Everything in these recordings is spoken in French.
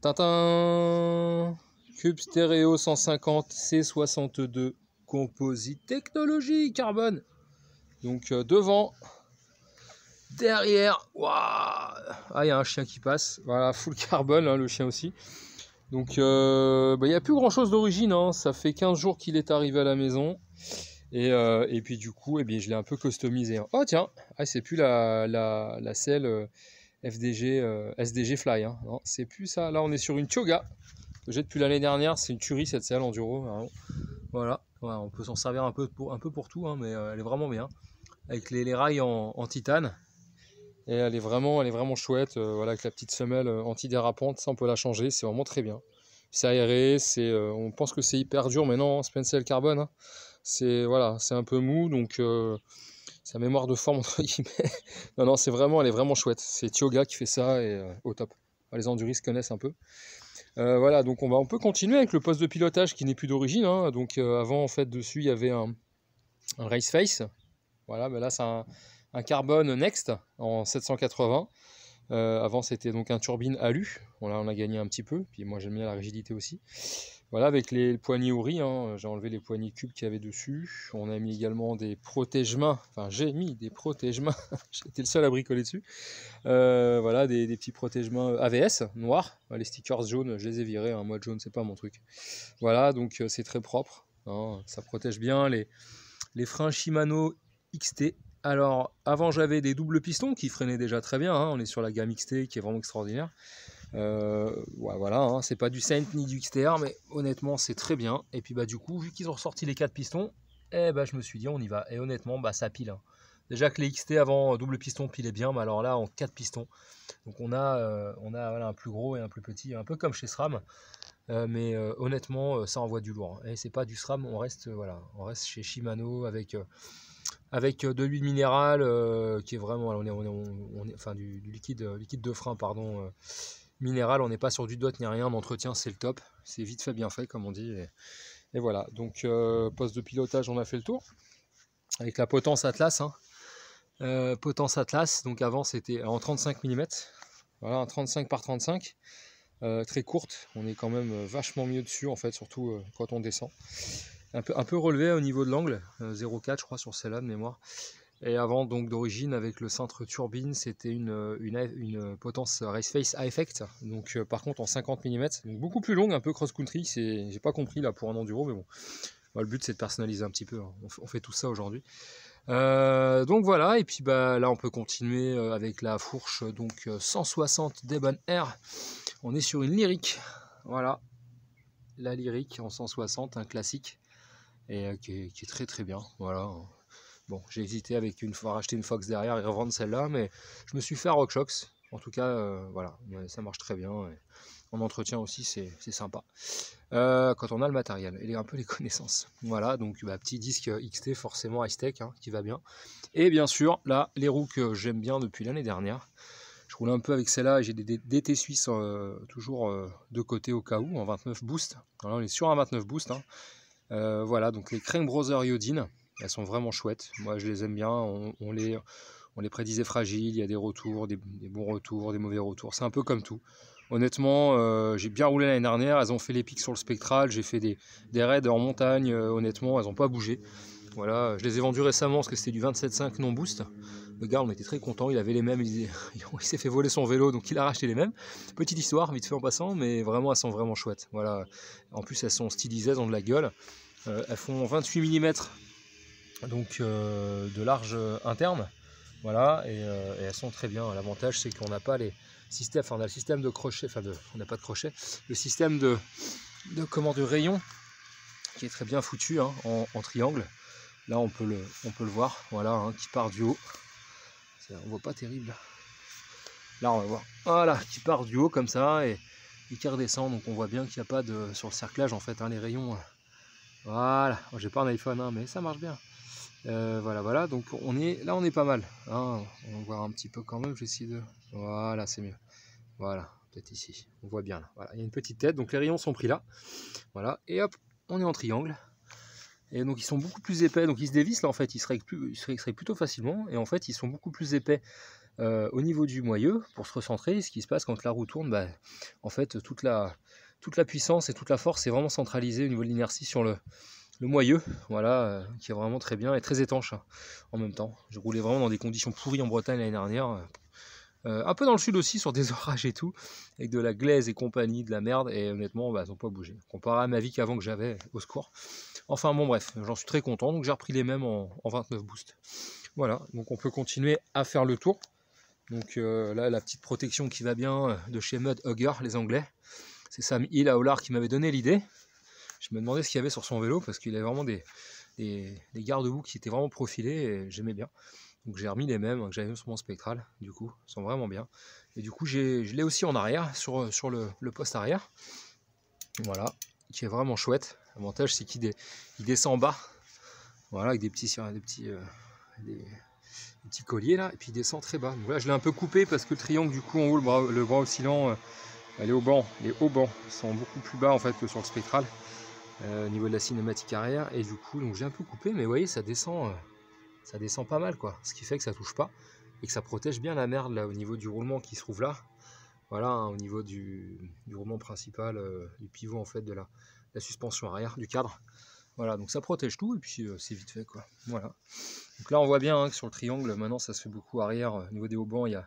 Tintin. Cube stéréo 150 C62 composite technologie carbone. Donc devant, derrière, waouh, ah il y a un chien qui passe. Voilà, full carbone, hein, le chien aussi. Donc il n'y a plus grand chose d'origine, hein. Ça fait 15 jours qu'il est arrivé à la maison. Et puis du coup, eh bien, je l'ai un peu customisé, hein. Oh tiens, ah, c'est plus la selle FDG, SDG Fly, hein. Non, c'est plus ça. Là, on est sur une Tioga que j'ai depuis l'année dernière. C'est une tuerie cette selle enduro. Hein. Voilà, ouais, on peut s'en servir un peu pour tout, hein, mais elle est vraiment bien. Avec les rails en titane. Et elle est vraiment chouette. Voilà, avec la petite semelle antidérapante, ça on peut la changer. C'est vraiment très bien. C'est aéré, on pense que c'est hyper dur, mais non, c'est pas une selle carbone, hein. C'est voilà, c'est un peu mou, donc sa mémoire de forme entre guillemets. Non, elle est vraiment chouette. C'est Tioga qui fait ça et au top. Les enduristes connaissent un peu. Voilà, donc on peut continuer avec le poste de pilotage qui n'est plus d'origine, hein. Donc avant en fait dessus il y avait un race face. Voilà, mais là c'est un carbone Next en 780. Avant c'était donc un turbine alu. Voilà, on a gagné un petit peu. Puis moi j'aime bien la rigidité aussi. Voilà, avec les poignées Ori, hein, j'ai enlevé les poignées cubes qu'il y avait dessus. On a mis également des protège-mains. Enfin, j'ai mis des protège-mains. J'étais le seul à bricoler dessus. Voilà, des petits protège-mains AVS noirs. Les stickers jaunes, je les ai virés. Hein. Moi, jaune, c'est pas mon truc. Voilà, donc c'est très propre. Hein. Ça protège bien les freins Shimano XT. Alors, avant, j'avais des doubles pistons qui freinaient déjà très bien. Hein. On est sur la gamme XT qui est vraiment extraordinaire. Ouais, voilà, hein, c'est pas du Saint ni du XTR, mais honnêtement c'est très bien. Et puis bah du coup, vu qu'ils ont ressorti les 4 pistons, je me suis dit on y va. Et honnêtement, ça pile, hein. Déjà que les XT avant double piston pilaient bien, mais alors là en 4 pistons. Donc on a voilà, un plus gros et un plus petit, un peu comme chez SRAM. Mais honnêtement, ça envoie du lourd. Et c'est pas du SRAM, on reste chez Shimano avec de l'huile minérale qui est vraiment, enfin du liquide de frein, pardon. Minéral, on n'est pas sur du dot ni rien, en entretien c'est le top, c'est vite fait bien fait comme on dit, et voilà, donc poste de pilotage on a fait le tour, avec la potence Atlas, hein. Potence Atlas, donc avant c'était en 35 mm, voilà, un 35 par 35, très courte, on est quand même vachement mieux dessus en fait, surtout quand on descend, un peu relevé au niveau de l'angle, 0,4 je crois sur celle-là de mémoire. Et avant, donc d'origine, avec le cintre turbine, c'était une potence Raceface A-Effect, donc par contre en 50 mm, donc beaucoup plus longue, un peu cross-country, j'ai pas compris là pour un enduro, mais bon, le but c'est de personnaliser un petit peu, hein. On fait tout ça aujourd'hui. Donc voilà, et puis là on peut continuer avec la fourche, donc 160 Debon Air, on est sur une Lyric, voilà, la Lyric en 160, un classique, et qui est très très bien, voilà. Bon, j'ai hésité avec racheter une Fox derrière et revendre celle-là, mais je me suis fait à RockShox. En tout cas, voilà, ça marche très bien. Et en entretien aussi, c'est sympa. Quand on a le matériel et un peu les connaissances. Voilà, donc petit disque XT, forcément high-tech, hein, qui va bien. Et bien sûr, là, les roues que j'aime bien depuis l'année dernière. Je roule un peu avec celle-là, j'ai des DT suisses toujours de côté au cas où, en 29 boost. Alors, on est sur un 29 boost, hein. Voilà, donc les Crank Brothers Iodine. Elles sont vraiment chouettes, moi je les aime bien, on les prédisait fragiles, il y a des retours, des bons retours, des mauvais retours, c'est un peu comme tout. Honnêtement, j'ai bien roulé l'année dernière, elles ont fait les pics sur le spectral, j'ai fait des raids en montagne, honnêtement, elles n'ont pas bougé. Voilà, je les ai vendues récemment parce que c'était du 27.5 non boost. Le gars, on était très content, il avait les mêmes, il s'est fait voler son vélo, donc il a racheté les mêmes. Petite histoire, vite fait en passant, mais vraiment, elles sont vraiment chouettes. Voilà. En plus, elles sont stylisées, elles ont de la gueule. Elles font 28 mm. Donc de large interne, voilà, et elles sont très bien. L'avantage c'est qu'on n'a pas les systèmes, enfin on a le système de crochet, on n'a pas de crochet, le système de rayon qui est très bien foutu, hein, en triangle. Là on peut le voir, voilà, hein, qui part du haut. On voit pas terrible. Là on va voir, voilà, qui part du haut comme ça et qui redescend. Donc on voit bien qu'il n'y a pas de sur le cerclage en fait, hein, les rayons. Voilà, j'ai pas un iPhone, hein, mais ça marche bien. Voilà, donc on est pas mal, hein. On va voir un petit peu quand même, j'essaie de... Voilà, c'est mieux. Voilà, peut-être ici, on voit bien là. Voilà, il y a une petite tête, donc les rayons sont pris là. Voilà, et hop, on est en triangle. Et donc ils sont beaucoup plus épais, donc ils se dévissent là en fait, ils se règlent plutôt facilement. Et en fait, ils sont beaucoup plus épais au niveau du moyeu pour se recentrer. Ce qui se passe quand la roue tourne, bah, en fait toute la puissance et toute la force est vraiment centralisée au niveau de l'inertie sur le moyeu, voilà, qui est vraiment très bien et très étanche en même temps. Je roulais vraiment dans des conditions pourries en Bretagne l'année dernière, un peu dans le sud aussi, sur des orages et tout, avec de la glaise et compagnie, de la merde, et honnêtement, bah, ils n'ont pas bougé. Comparé à ma vie qu'avant que j'avais, au secours. Enfin bon bref, j'en suis très content, donc j'ai repris les mêmes en 29 boosts. Voilà, donc on peut continuer à faire le tour. Donc là, la petite protection qui va bien de chez Mud Hugger, les Anglais. C'est Sam Hill à Ollard qui m'avait donné l'idée. Je me demandais ce qu'il y avait sur son vélo parce qu'il avait vraiment des garde-boue qui étaient vraiment profilés et j'aimais bien. Donc j'ai remis les mêmes que j'avais sur mon Spectral, du coup, ils sont vraiment bien. Et du coup, je l'ai aussi en arrière, sur le poste arrière. Voilà, qui est vraiment chouette. L'avantage, c'est qu'il descend en bas. Voilà, avec des petits colliers là, et puis il descend très bas. Donc là, je l'ai un peu coupé parce que le triangle, du coup, en haut, le bras oscillant, les hauts bancs sont beaucoup plus bas en fait que sur le Spectral. Au niveau de la cinématique arrière, et du coup donc j'ai un peu coupé, mais vous voyez ça descend pas mal quoi, ce qui fait que ça touche pas et que ça protège bien la merde là au niveau du roulement qui se trouve là, voilà, hein, au niveau du roulement principal, du pivot en fait de la suspension arrière, du cadre, voilà, donc ça protège tout et puis c'est vite fait quoi, voilà. Donc là on voit bien hein, que sur le triangle maintenant ça se fait beaucoup arrière, au niveau des hauts bancs il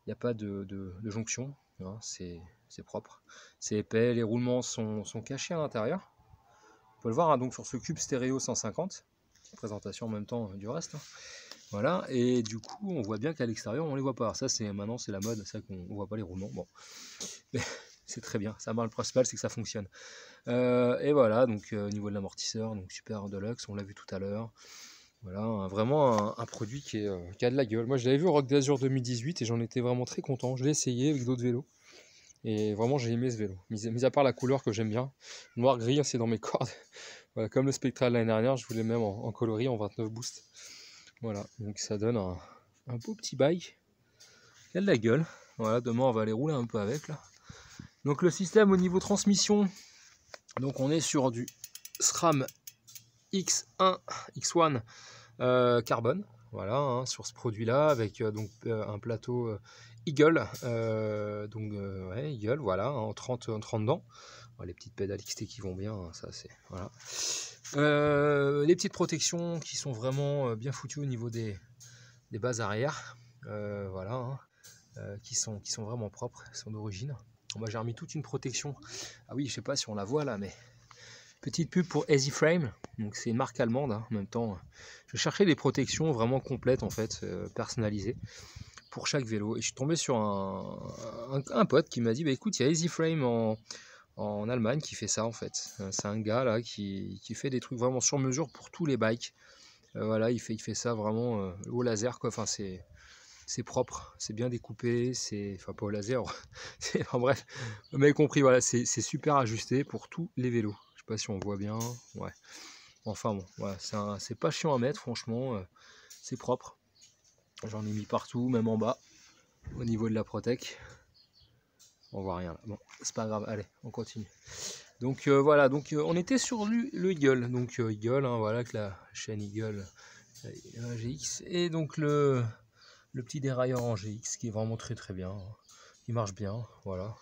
n'y a pas de jonction, hein, c'est propre, c'est épais, les roulements sont cachés à l'intérieur. On peut le voir hein, donc sur ce cube stéréo 150, présentation en même temps du reste. Hein. Voilà, et du coup on voit bien qu'à l'extérieur on les voit pas. Alors ça maintenant c'est la mode, c'est vrai qu'on voit pas les roulements. Bon, c'est très bien. Ça marche, le principal c'est que ça fonctionne. Et voilà, donc au niveau de l'amortisseur, donc super Deluxe, on l'a vu tout à l'heure. Voilà, vraiment un produit qui a de la gueule. Moi je l'avais vu au Rock d'Azur 2018 et j'en étais vraiment très content. Je l'ai essayé avec d'autres vélos. Et vraiment j'ai aimé ce vélo, mis à part la couleur que j'aime bien, noir-gris c'est dans mes cordes, voilà, comme le Spectral l'année dernière, je voulais même en coloris en 29 boosts, voilà, donc ça donne un beau petit bike, il y a de la gueule, voilà, demain on va aller rouler un peu avec là. Donc le système au niveau transmission, donc on est sur du SRAM X1 carbone, voilà, hein, sur ce produit là, avec un plateau Eagle, ouais, Eagle, voilà, hein, en 30 dents. Alors, les petites pédales XT qui vont bien, hein, ça c'est, voilà. Les petites protections qui sont vraiment bien foutues au niveau des bases arrière, voilà, hein, qui sont vraiment propres, sont d'origine. Moi j'ai remis toute une protection, ah oui, je sais pas si on la voit là, mais petite pub pour Easy Frame, donc c'est une marque allemande, hein, en même temps. Je cherchais des protections vraiment complètes en fait, personnalisées pour chaque vélo, et je suis tombé sur un pote qui m'a dit bah écoute, il y a Easy Frame en Allemagne qui fait ça en fait. C'est un gars là qui fait des trucs vraiment sur mesure pour tous les bikes. Voilà, il fait ça vraiment au laser quoi. Enfin c'est propre, c'est bien découpé, enfin pas au laser, enfin bref, vous m'avez compris, voilà, c'est super ajusté pour tous les vélos. Je sais pas si on voit bien, ouais. Enfin bon, voilà, c'est pas chiant à mettre, franchement, c'est propre. J'en ai mis partout, même en bas, au niveau de la Protec. On voit rien là. Bon, c'est pas grave, allez, on continue. Donc voilà, donc on était sur le Eagle. Donc Eagle, hein, voilà, que la chaîne Eagle GX. Et donc le petit dérailleur en GX qui est vraiment très très bien. Il marche bien, voilà.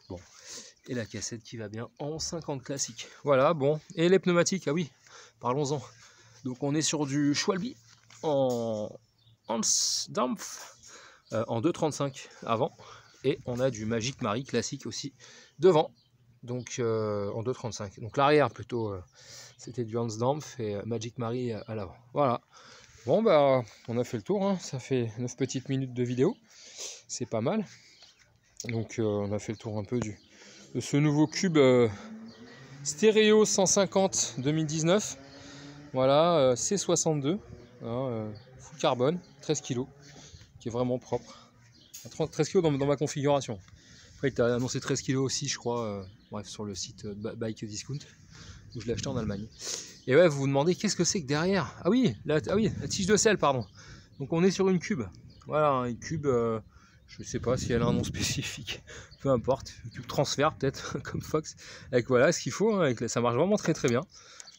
Bon. Et la cassette qui va bien en 50 classique. Voilà, bon. Et les pneumatiques, ah oui, parlons-en. Donc on est sur du Schwalbe en Dampf en 2,35 avant. Et on a du Magic Mari classique aussi devant. Donc en 2,35. Donc l'arrière plutôt, c'était du Hans Dampf et Magic Mari à l'avant. Voilà. Bon bah on a fait le tour, hein. Ça fait 9 petites minutes de vidéo. C'est pas mal. Donc on a fait le tour un peu de ce nouveau cube stéréo 150 2019. Voilà, C62, hein, full carbone, 13 kg, qui est vraiment propre. 13 kg dans ma configuration. Après, il t'a annoncé 13 kg aussi, je crois, bref, sur le site Bike Discount, où je l'ai acheté en Allemagne. Et ouais, vous vous demandez qu'est-ce que c'est que derrière. Ah oui, la tige de sel, pardon. Donc on est sur une cube. Voilà, une cube, je sais pas si elle a un nom spécifique, peu importe, une cube transfert peut-être, comme Fox. Avec voilà ce qu'il faut, hein, ça marche vraiment très très bien.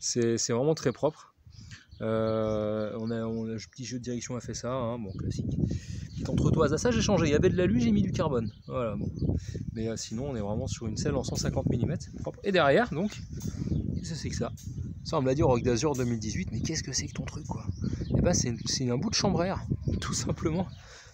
C'est vraiment très propre. On a un petit jeu de direction a fait ça, hein, bon classique. petite entretoise. À ça j'ai changé, il y avait de l'alu, j'ai mis du carbone. Voilà, bon. Mais sinon on est vraiment sur une selle en 150 mm. Propre. Et derrière, donc, qu'est-ce que c'est que ça? Ça on me l'a dit au Rock d'Azur 2018, mais qu'est-ce que c'est que ton truc quoi? Et ben c'est un bout de chambre à air, tout simplement.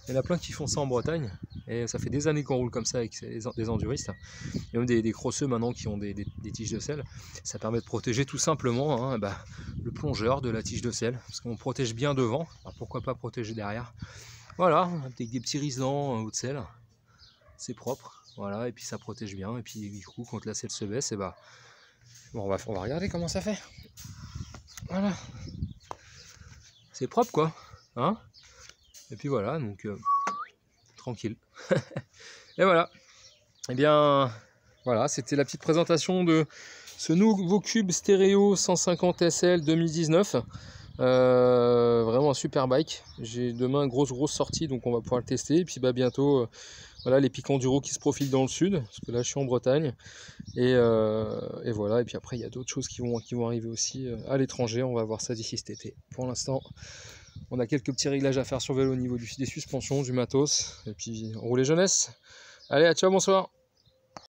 Il y en a plein qui font ça en Bretagne, et ça fait des années qu'on roule comme ça avec des enduristes. Il y a même des crosseux maintenant qui ont des tiges de sel. Ça permet de protéger tout simplement le plongeur de la tige de sel, parce qu'on protège bien devant, alors pourquoi pas protéger derrière. Voilà, avec des petits riselants ou de sel, c'est propre, voilà, et puis ça protège bien, et puis du coup quand la selle se baisse, et bon, on va regarder comment ça fait. Voilà, c'est propre quoi, hein. Et puis voilà, donc tranquille. Et voilà. Et bien voilà, c'était la petite présentation de ce nouveau cube stéréo 150 SL 2019. Vraiment un super bike. J'ai demain grosse sortie, donc on va pouvoir le tester. Et puis bientôt voilà, les pics enduro qui se profilent dans le sud, parce que là je suis en Bretagne. Et voilà, et puis après il y a d'autres choses qui vont arriver aussi à l'étranger. On va voir ça d'ici cet été. Pour l'instant, on a quelques petits réglages à faire sur vélo au niveau des suspensions, du matos, et puis on roule les jeunesses. Allez, ciao, bonsoir.